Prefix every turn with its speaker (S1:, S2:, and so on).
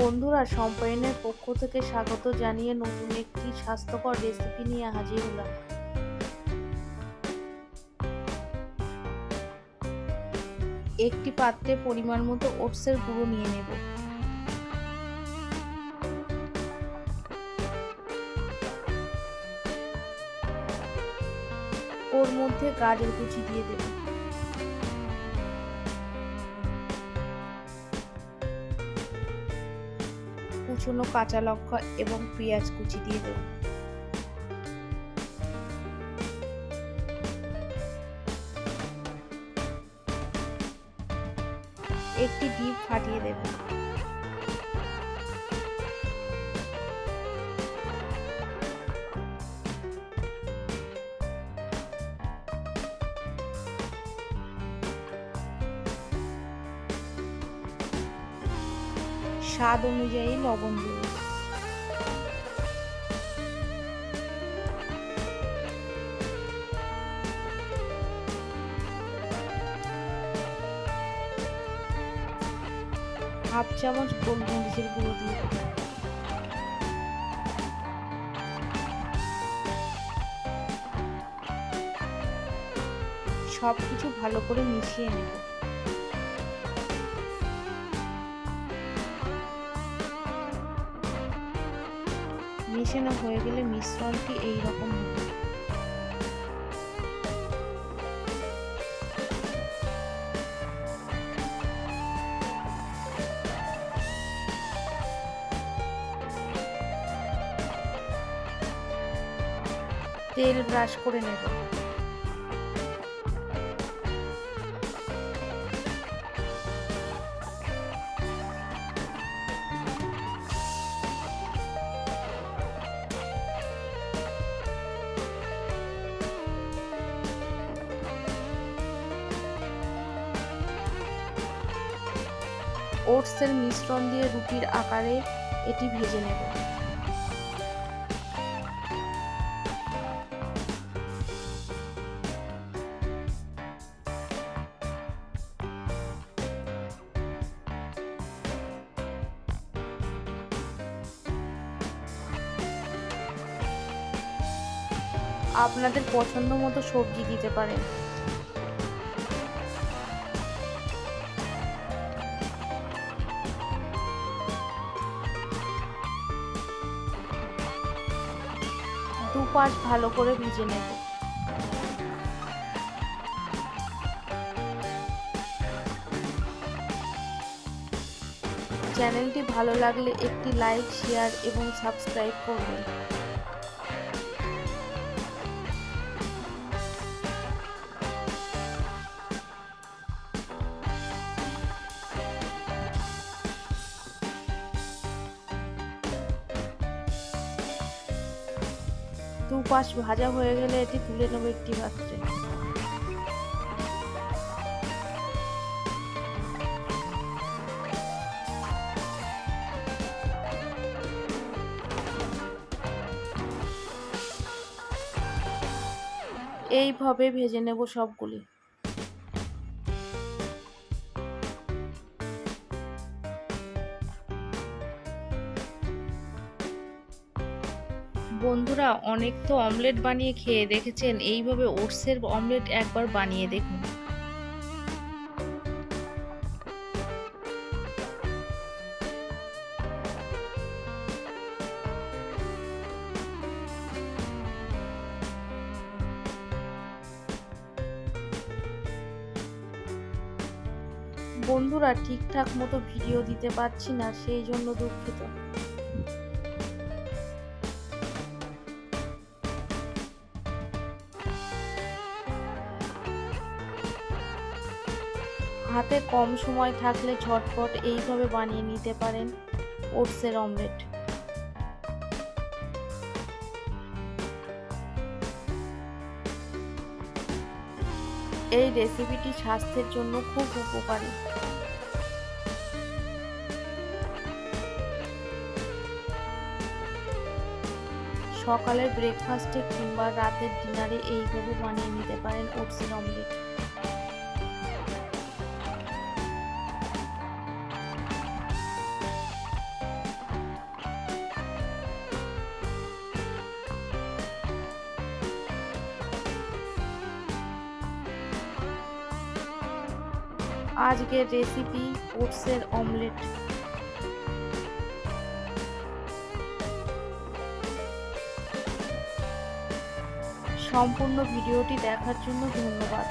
S1: বন্ধুরা, সম্পায়নের পক্ষ থেকে স্বাগত জানিয়ে নতুন একটি স্বাস্থ্যকর রেসিপি নিয়ে হাজির হলাম। একটি পাত্রে পরিমাণ মতো ওটসের গুঁড়ো নিয়ে নেব। ওর মধ্যে গাজর কুচি দিয়ে দেব, কুচনো কাঁচা লঙ্কা এবং পেঁয়াজ কুচি দিয়ে দেব। একটি ডিম ফাটিয়ে দেব। স্বাদ অনুযায়ী লবণ দেব। হাফ চামচ গোলমরিচের গুঁড়ো দিয়ে দেব। সবকিছু ভালো করে মিশিয়ে নেব। মেশানো হয়ে গেলে মিশ্রণটি এইরকম হবে। তেল ব্রাশ করে নেব। ওটসের মিশ্রণ দিয়ে রুটির আকারে এটি ভেজে নেব। আপনাদের পছন্দ মতো সবজি দিতে পারেন। দুপাশ ভালো করে ভেজে নেব। চ্যানেলটি ভালো লাগলে একটি লাইক, শেয়ার এবং সাবস্ক্রাইব করবেন। দুপাশ ভাজা হয়ে গেলে এটি তুলে নেব একটি পাত্রে। এইভাবে ভেজে নেব সবগুলি। বন্ধুরা, অনেক তো অমলেট বানিয়ে খেয়ে দেখেছেন, এইভাবে ওটসের অমলেট একবার বানিয়ে দেখুন। বন্ধুরা, ঠিকঠাক মতো ভিডিও দিতে পারছি না, সেই জন্য দুঃখিত। হাতে কম সময় থাকলে ঝটপট এইভাবে বানিয়ে নিতে পারেন ওটসের অমলেট। এই রেসিপিটি স্বাস্থ্যের জন্য খুব উপকারী। সকালের ব্রেকফাস্টে কিংবা রাতের ডিনারে এইভাবে বানিয়ে নিতে পারেন ওটসের অমলেট। আজকের রেসিপি ওটসের অমলেট। সম্পূর্ণ ভিডিওটি দেখার জন্য ধন্যবাদ।